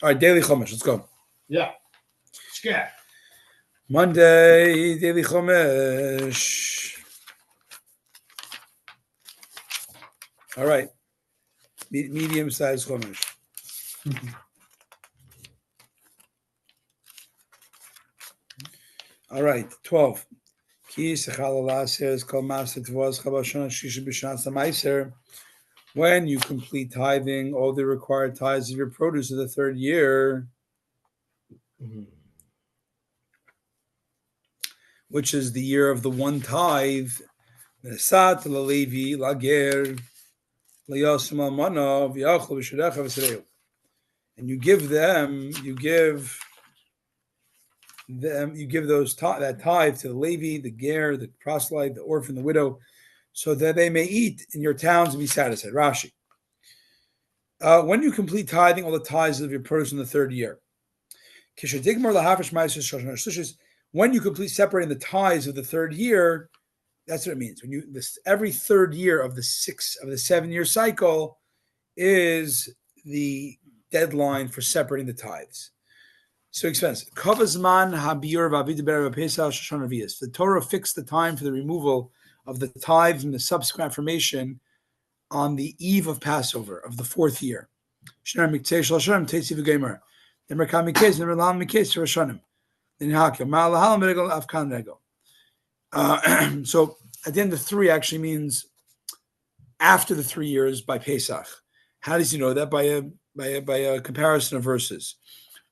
All right, daily Chumash. Let's go. Yeah. Shkat. Monday, daily Chumash. All right. Medium-sized Chumash. All right, 12. When you complete tithing all the required tithes of your produce of the third year, which is the year of the one tithe, and you give that tithe to the Levi, the ger, the proselyte, the orphan, the widow, so that they may eat in your towns and be satisfied. Rashi. When you complete tithing all the tithes of your produce in the third year, when you complete separating the tithes of the third year, that's what it means. Every third year of the 7 year cycle is the deadline for separating the tithes. So expensive. The Torah fixed the time for the removal of the tithes and the subsequent affirmation on the eve of Passover of the fourth year. So at the end of 3 actually means after the 3 years by Pesach. How does he know that? By a comparison of verses.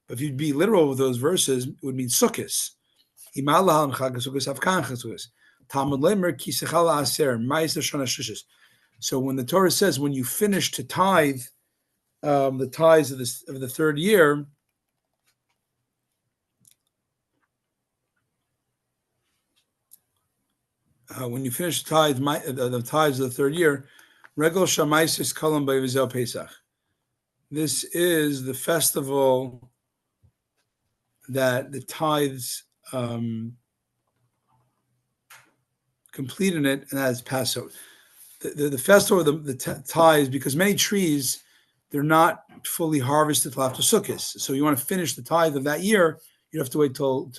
But if you'd be literal with those verses, it would mean Sukkos. So when the Torah says when you finish to tithe the tithes of the third year, when you finish the tithes of the third year, Regel Shamaisis Kalam B'Vizel Pesach. This is the festival that the tithes complete in it, and that is Passover. The festival of the tithes, because many trees, they're not fully harvested till after Sukkot. So you want to finish the tithe of that year, you have to wait till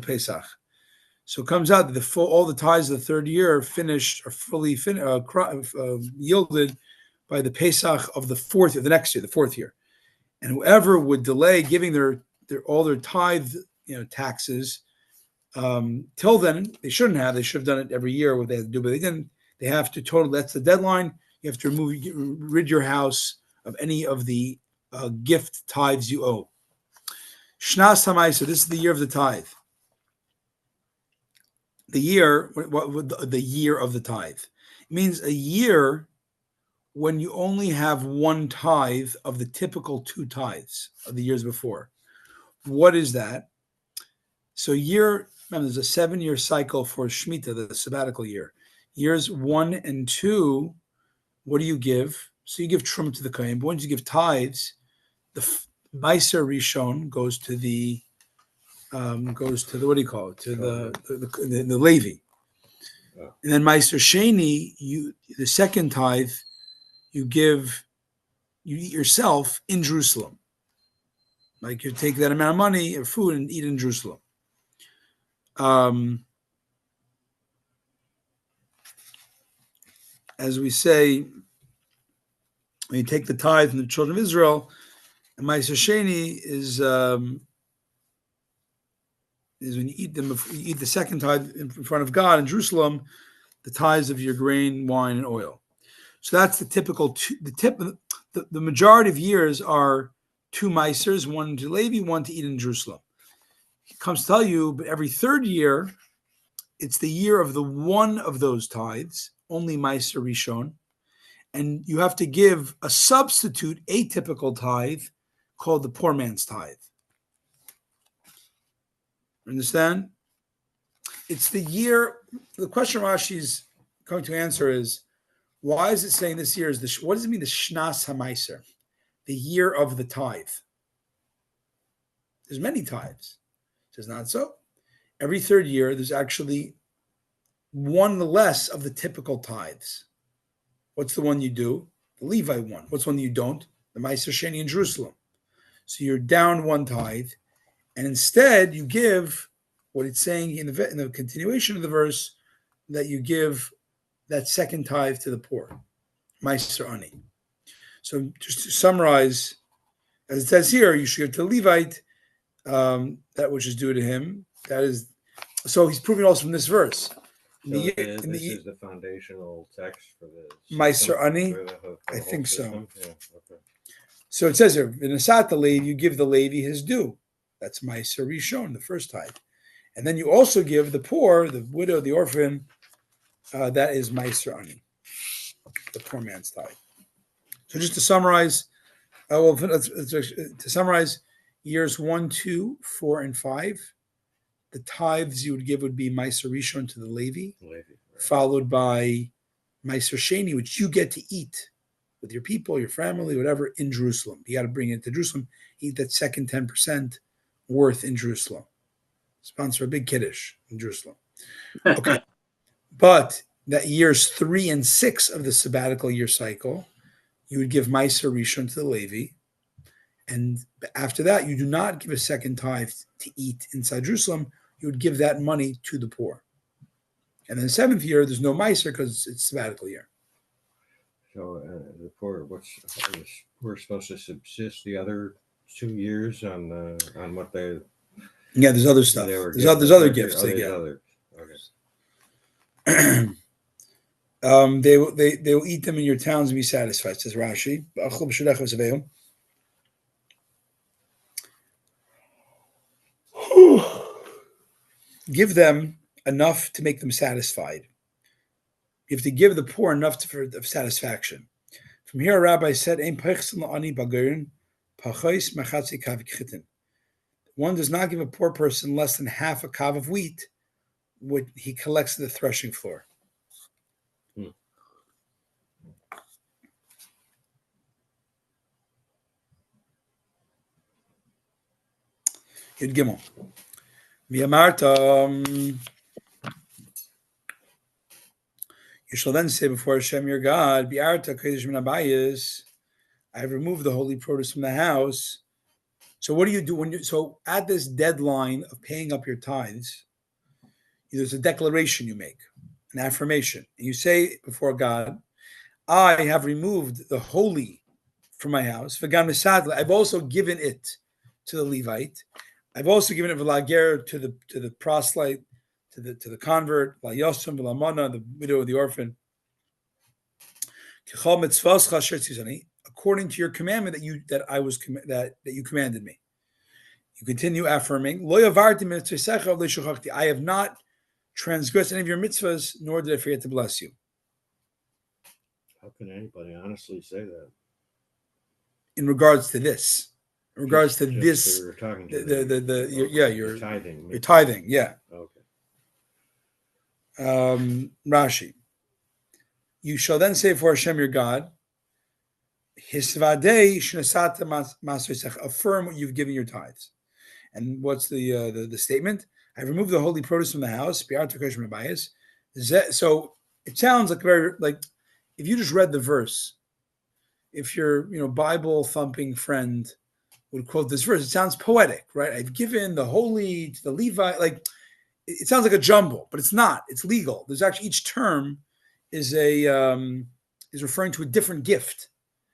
Pesach. So it comes out that all the tithes of the third year are fully yielded by the Pesach of the next year, the fourth year. And whoever would delay giving all their tithe taxes till then, they shouldn't have. They should have done it every year, what they had to do, but they didn't. They have to that's the deadline. You have to rid your house of any of the gift tithes you owe. Shnas Hamaisa, this is the year of the tithe. The year of the tithe. It means a year when you only have one tithe of the typical 2 tithes of the years before. What is that? So remember, there's a 7-year cycle for Shemitah, the sabbatical year. Years 1 and 2, what do you give? So you give Truma to the Kohen, but once you give tithes, the Meiser Rishon goes to the what do you call it? To the Levi. And then Meiser Sheni, the second tithe, you eat yourself in Jerusalem. Like you take that amount of money or food and eat in Jerusalem. As we say, when you take the tithe from the children of Israel, and Ma'aser Sheni is when you eat them. You eat the second tithe in front of God in Jerusalem, the tithes of your grain, wine, and oil. So that's the typical. The majority of years are 2 Meisers, 1 to Levi, 1 to eat in Jerusalem. He comes to tell you, but every third year, it's the year of the one of those tithes, only Meiser Rishon, and you have to give a substitute atypical tithe called the poor man's tithe. Understand? It's the year. The question Rashi's going to answer is, why is it saying this year is what does it mean, the Shnas HaMeiser, the year of the tithe? There's many tithes. It says not so. Every third year, there's actually one less of the typical tithes. What's the one you do? The Levite one. What's one you don't? the Meiser Sheni in Jerusalem. So you're down one tithe, and instead you give what it's saying in the continuation of the verse, that you give that second tithe to the poor, Meiser Ani. So just to summarize, as it says here, you should give to the Levite that which is due to him. That is, so he's proving also from this verse. This is the foundational text for the Meiser Ani. I think so. Yeah, okay. So it says here, in Asat Levi, you give the Levi his due. That's Meiser Rishon, the first tithe. And then you also give the poor, the widow, the orphan, that is Meiser Ani, the poor man's tithe. So just to summarize, to summarize, years 1, 2, 4, and 5, the tithes you would give would be Meiser Rishon to the Levi, right, followed by Meiser Sheni, which you get to eat with your people, your family, whatever, in Jerusalem. You got to bring it to Jerusalem, eat that second 10% worth in Jerusalem. Sponsor a big kiddush in Jerusalem. Okay. But that years 3 and 6 of the sabbatical year cycle, you would give Meiser Rishon to the Levi. And after that, you do not give a second tithe to eat inside Jerusalem. You would give that money to the poor. And then the 7th year, there's no Meiser because it's sabbatical year. So the poor, we're supposed to subsist the other 2 years on what they. Yeah, there's other stuff. There's other gifts they get. Okay. They will eat them in your towns and be satisfied, says Rashi. Give them enough to make them satisfied. You have to give the poor enough of satisfaction. From here, a rabbi said, one does not give a poor person less than half a kav of wheat, what he collects at the threshing floor. Yud Gimel. V'yamarta, you shall then say before Hashem your God, Bi'arta kodesh min habayis, I have removed the holy produce from the house. So what do you do when you? So at this deadline of paying up your tithes, there's a declaration you make, an affirmation, and you say before God, I have removed the holy from my house. I've also given it to the Levite. I've also given it v'lager to the proselyte, to the convert, la yosem v'lamana, the widow of the orphan. According to your commandment that you commanded me. You continue affirming, I have not transgressed any of your mitzvahs, nor did I forget to bless you. How can anybody honestly say that? In regards to this. In regards to this, you're talking to you're tithing. You're tithing, yeah. Okay. Rashi. You shall then say for Hashem your God, affirm what you've given your tithes. And what's the statement? I removed the holy produce from the house. So it sounds like if you just read the verse, if your Bible thumping friend would quote this verse, it sounds poetic, right? I've given the holy to the Levite. Like it sounds like a jumble, but it's not. It's legal. There's actually each term is referring to a different gift,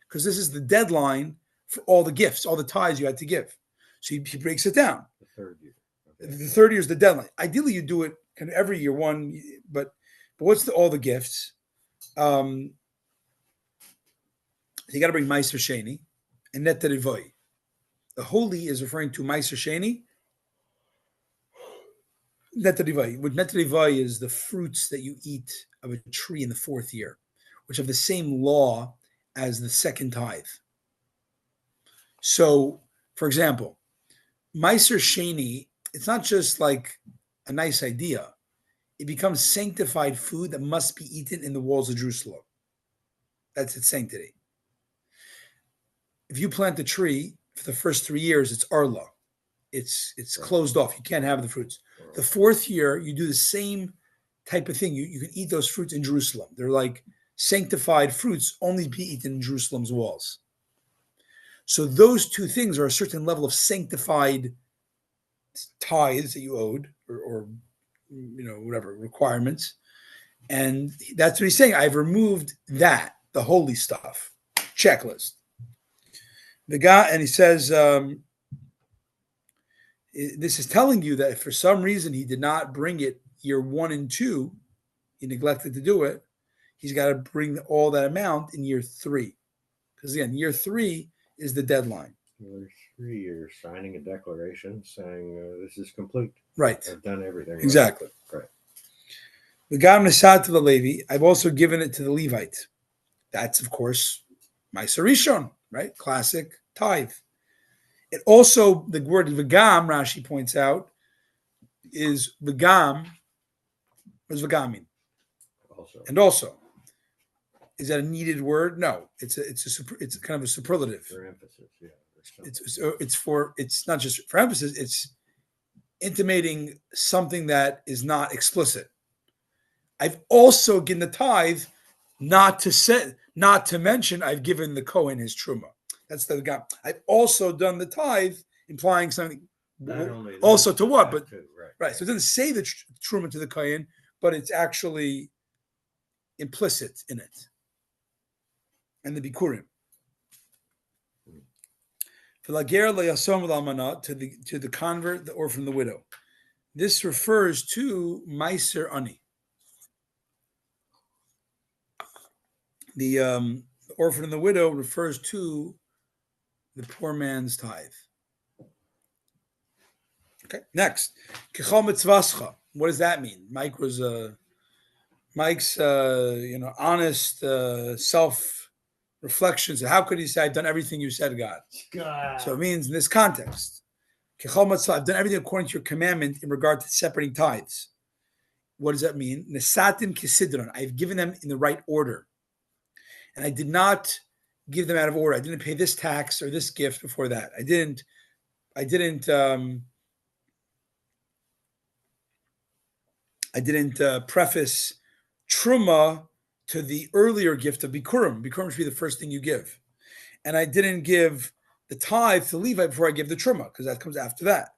because this is the deadline for all the gifts, all the tithes you had to give. So he breaks it down. The 3rd year. Okay. The 3rd year is the deadline. Ideally, you do it kind of every year one, but what's all the gifts? You got to bring Meiser Sheni and Neter Ivoi. The holy is referring to Meiser Sheni. Neter Ivoi. What Neter Ivoi is the fruits that you eat of a tree in the 4th year, which have the same law as the second tithe. So, for example, Meiser Sheni, it's not just like a nice idea. It becomes sanctified food that must be eaten in the walls of Jerusalem. That's its sanctity. If you plant a tree for the first 3 years, it's arla. It's closed off. You can't have the fruits. The 4th year, you do the same type of thing. You can eat those fruits in Jerusalem. They're like sanctified fruits, only be eaten in Jerusalem's walls. So those two things are a certain level of sanctified tithes that you owed, or whatever requirements. And that's what he's saying. I've removed that, the holy stuff, checklist. The guy, and he says, this is telling you that if for some reason he did not bring it year 1 and 2, he neglected to do it, he's got to bring all that amount in year 3. Because again, year 3 is the deadline. Well, there's 3 years signing a declaration saying this is complete. Right. I've done everything. Exactly. Right. The Gam Nasad to the Levi, I've also given it to the Levite. That's, of course, Meiser Rishon, right? Classic tithe. It also, the word V'gam, Rashi points out, is V'gam. What does V'gam mean? Also. And also. Is that a needed word? No. It's kind of a superlative. For emphasis, yeah. It's not just for emphasis, it's intimating something that is not explicit. I've also given the tithe, not to mention I've given the Kohen his truma. That's the guy. I've also done the tithe, implying something. Not only that, also to what? But too, right. So it doesn't say the truma to the Kohen, but it's actually implicit in it. And the bikurim. To the convert, the orphan, the widow. This refers to Meiser Ani. The orphan and the widow refers to the poor man's tithe. Okay, next. Kichol mitzvascha. What does that mean? Mike's honest self-reflections. How could he say, I've done everything you said, God? So it means in this context, I've done everything according to your commandment in regard to separating tithes. What does that mean? Nesatim kisidron. I've given them in the right order. And I did not give them out of order. I didn't pay this tax or this gift before that. I didn't preface truma to the earlier gift of bikurim. Bikurim should be the first thing you give. And I didn't give the tithe to Levi before I give the truma, because that comes after that.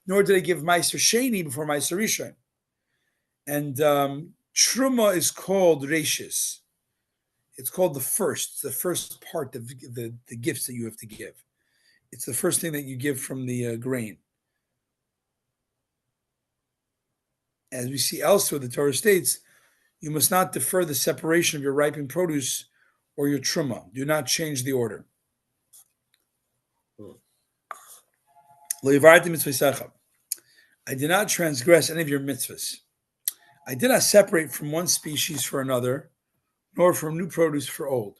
Nor did I give Meiser Sheni before Meiser Rishon. And truma is called reishis. It's called the first part of the gifts that you have to give. It's the first thing that you give from the grain. As we see elsewhere, the Torah states, you must not defer the separation of your ripened produce or your truma. Do not change the order. I did not transgress any of your mitzvahs. I did not separate from one species for another, nor from new produce for old.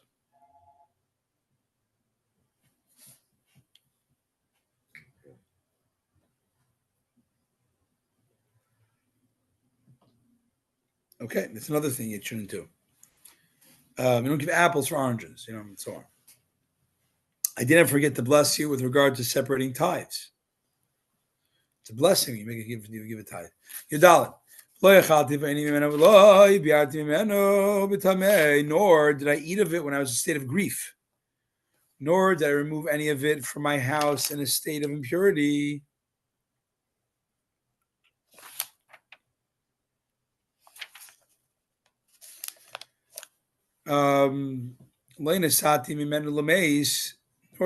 Okay, that's another thing you shouldn't do. You don't give apples for oranges, and so on. I didn't forget to bless you with regard to separating tithes. It's a blessing. You give a tithe. Yadalit. Nor did I eat of it when I was in a state of grief. Nor did I remove any of it from my house in a state of impurity. Nor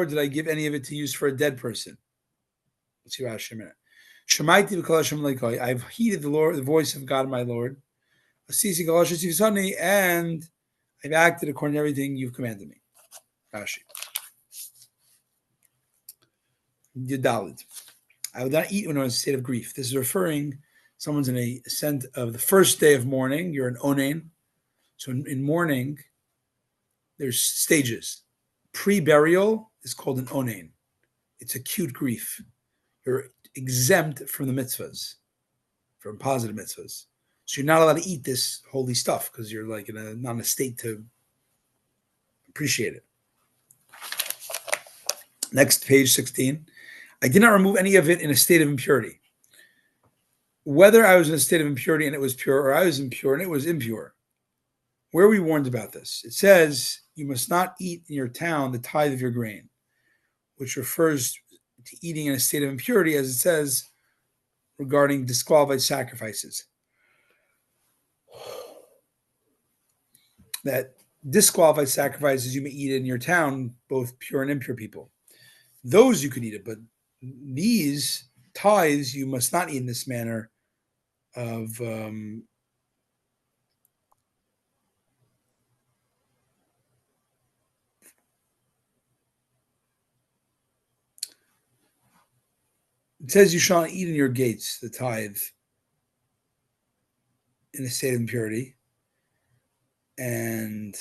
did I give any of it to use for a dead person. Let's see Rashi a minute. I've heeded the voice of God, my Lord, and I've acted according to everything you've commanded me. Rashi. Yudalid. I would not eat when I was in a state of grief. This is referring, someone's in a ascent of the first day of mourning. You're an onain. So in mourning, there's stages. Pre-burial is called an onain. It's acute grief. You're exempt from the mitzvahs, from positive mitzvahs. So you're not allowed to eat this holy stuff because you're like not in a state to appreciate it. Next, page 16. I did not remove any of it in a state of impurity. Whether I was in a state of impurity and it was pure, or I was impure and it was impure. Where are we warned about this? It says, you must not eat in your town the tithe of your grain. which refers to eating in a state of impurity, as it says regarding disqualified sacrifices. That disqualified sacrifices you may eat in your town, both pure and impure people. Those you could eat it, but these tithes you must not eat in this manner of it says you shall not eat in your gates the tithe in a state of impurity. And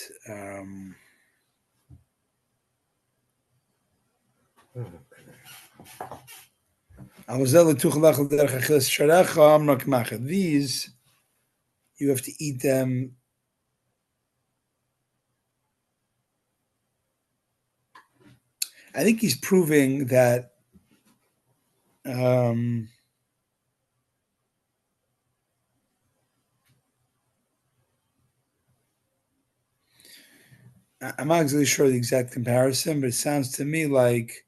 these you have to eat them I think he's proving that I'm not exactly sure the exact comparison, but it sounds to me like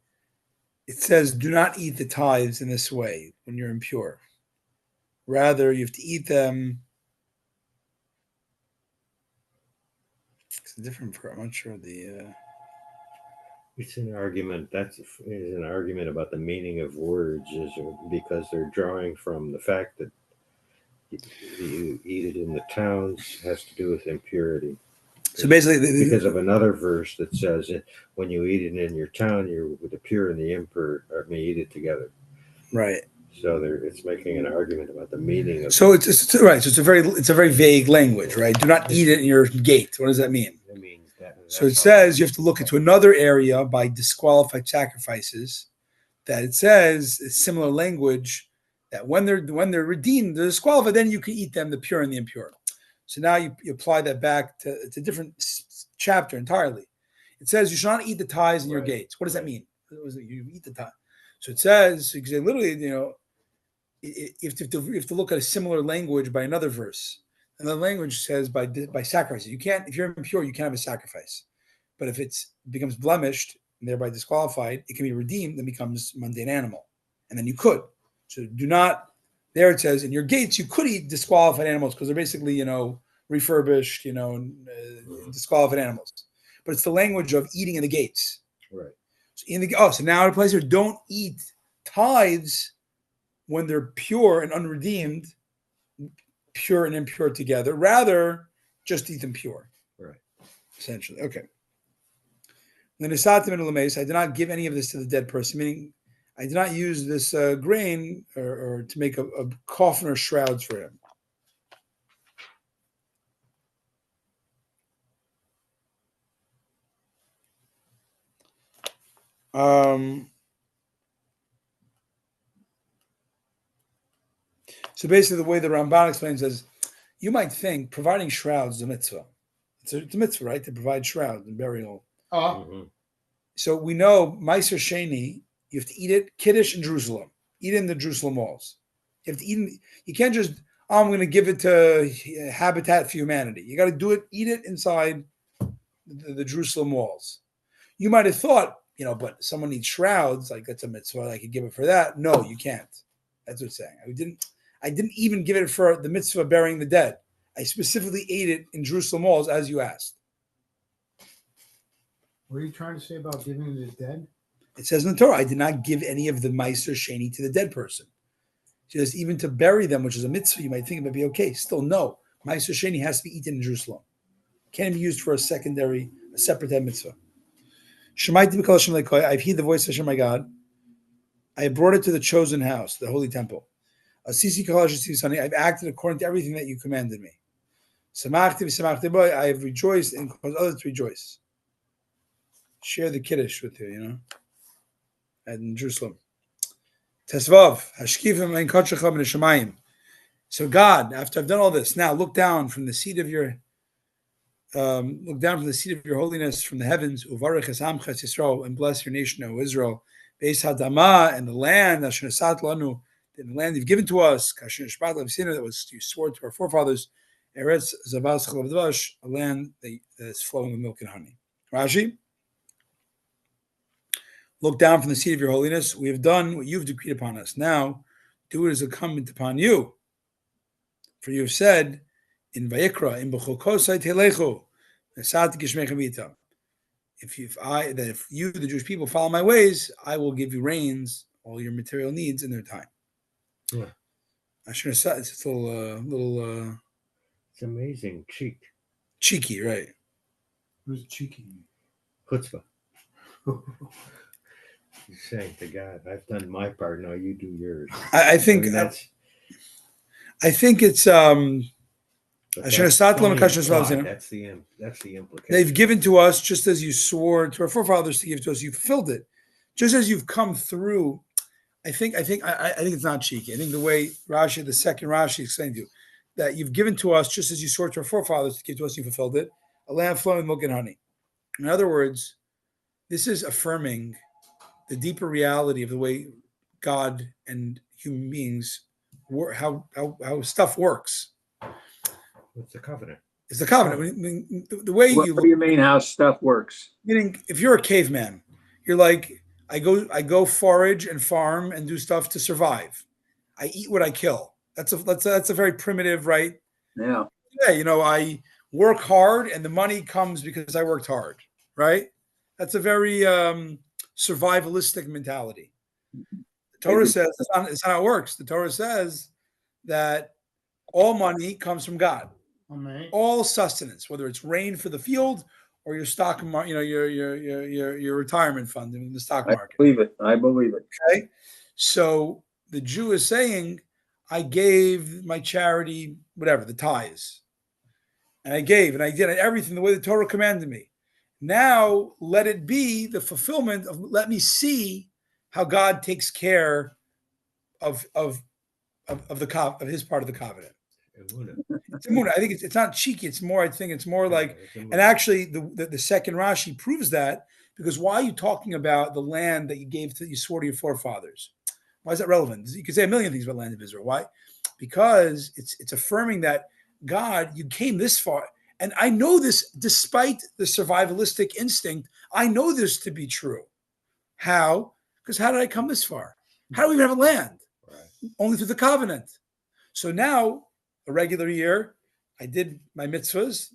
it says, do not eat the tithes in this way when you're impure. Rather, you have to eat them. It's a different, I'm not sure the. It's an argument. That is an argument about the meaning of words, because they're drawing from the fact that you eat it in the towns has to do with impurity. So basically, because of another verse that says, when you eat it in your town, you with the pure and the impure may eat it together. Right. So it's making an argument about the meaning of. So it's right. So it's a very vague language, right? Do not eat it in your gate. What does that mean? It means that. So it says you have to look into another area by disqualified sacrifices. That it says similar language that when they're redeemed, they're disqualified. Then you can eat them, the pure and the impure. So now you apply that back to it's a different chapter entirely. It says you should not eat the tithes in your gates. What does that mean? You eat the tithe. So it says, you say literally, you have to look at a similar language by another verse. And the language says by sacrifices. You can't, if you're impure, you can't have a sacrifice. But if it becomes blemished and thereby disqualified, it can be redeemed and becomes mundane animal. And then you could. So do not. There it says in your gates you could eat disqualified animals because they're basically refurbished, disqualified animals. But it's the language of eating in the gates. Right. So now it applies here. Don't eat tithes when they're pure and unredeemed, pure and impure together. Rather, just eat them pure. Right. Essentially. Okay. Then I did not give any of this to the dead person, meaning I did not use this grain or to make a coffin or shrouds for him. So basically, the way the Ramban explains is, you might think providing shrouds is a mitzvah. It's a mitzvah, right, to provide shrouds and burial. Mm-hmm. So we know Meiser Sheni, you have to eat it, Kiddush in Jerusalem. Eat it in the Jerusalem walls. You have to eat it. You can't just, I'm going to give it to Habitat for Humanity. You got to do it, eat it inside the Jerusalem walls. You might have thought, but someone needs shrouds, like that's a mitzvah, I could give it for that. No, you can't. That's what it's saying. I didn't even give it for the mitzvah of burying the dead. I specifically ate it in Jerusalem walls, as you asked. What are you trying to say about giving to the dead? It says in the Torah, I did not give any of the Meiser Sheni to the dead person. Just even to bury them, which is a mitzvah, you might think it might be okay. Still, no. Meiser Sheni has to be eaten in Jerusalem. Can't be used for a separate dead mitzvah. I've heard the voice of Hashem, my God. I have brought it to the chosen house, the holy temple. I've acted according to everything that you commanded me. I have rejoiced and caused others to rejoice. Share the Kiddush with you, in Jerusalem. Tesvav, Hashkivim and Kachacham and Shemayim. So God, after I've done all this, now look down from the seat of your holiness from the heavens, Uvarech Esamcha Yisrael, and bless your nation, O Israel. Beis Hadama, and the land, Asher Nesat Lanu, the land you've given to us, Kasher Nishpat Levsina, that was you swore to our forefathers, Eretz Zavas Chalav Dvash, a land that is flowing with milk and honey. Rashi. Look down from the seat of your holiness. We have done what you've decreed upon us. Now, do it as incumbent upon you. For you have said in Vayikra, in B'chokosai Telechu, if you, the Jewish people, follow my ways, I will give you rains, all your material needs in their time. Yeah. I should have said it's a little It's amazing. cheeky, right? Who's cheeky? Chutzpah. He's saying to God, I've done my part, now you do yours. I think mean, it's I should have started only Lamakash implied. That's the implication. They've given to us just as you swore to our forefathers to give to us. You fulfilled it, just as you've come through. I think it's not cheeky. I think the way Rashi, the second Rashi, explained to you that you've given to us just as you swore to our forefathers to give to us. You fulfilled it. A land flowing with milk and honey. In other words, this is affirming the deeper reality of the way God and human beings work, how stuff works. What's the covenant? It's the covenant. The way What do you mean how stuff works? Meaning, if you're a caveman, you're like, I go forage and farm and do stuff to survive. I eat what I kill. That's a very primitive, right? Yeah. Yeah, I work hard and the money comes because I worked hard, right? That's a very survivalistic mentality. The Torah says it's not how it works. The Torah says that all money comes from God. Amen. All sustenance, whether it's rain for the field or your stock, your retirement fund in the stock market. I believe it. Okay, so the Jew is saying, I gave my charity, whatever, the tithes, and I did everything the way the Torah commanded me. Now let it be the fulfillment of, let me see how God takes care of his part of the covenant. It's emunah. I think it's not cheeky. It's more. I think it's more like, and actually, the second Rashi proves that, because why are you talking about the land that you swore to your forefathers? Why is that relevant? You could say a million things about the land of Israel. Why? Because it's affirming that God, you came this far, and I know this despite the survivalistic instinct. I know this to be true. How? Because how did I come this far? How do we even have a land? Right. Only through the covenant. So now, a regular year, I did my mitzvahs,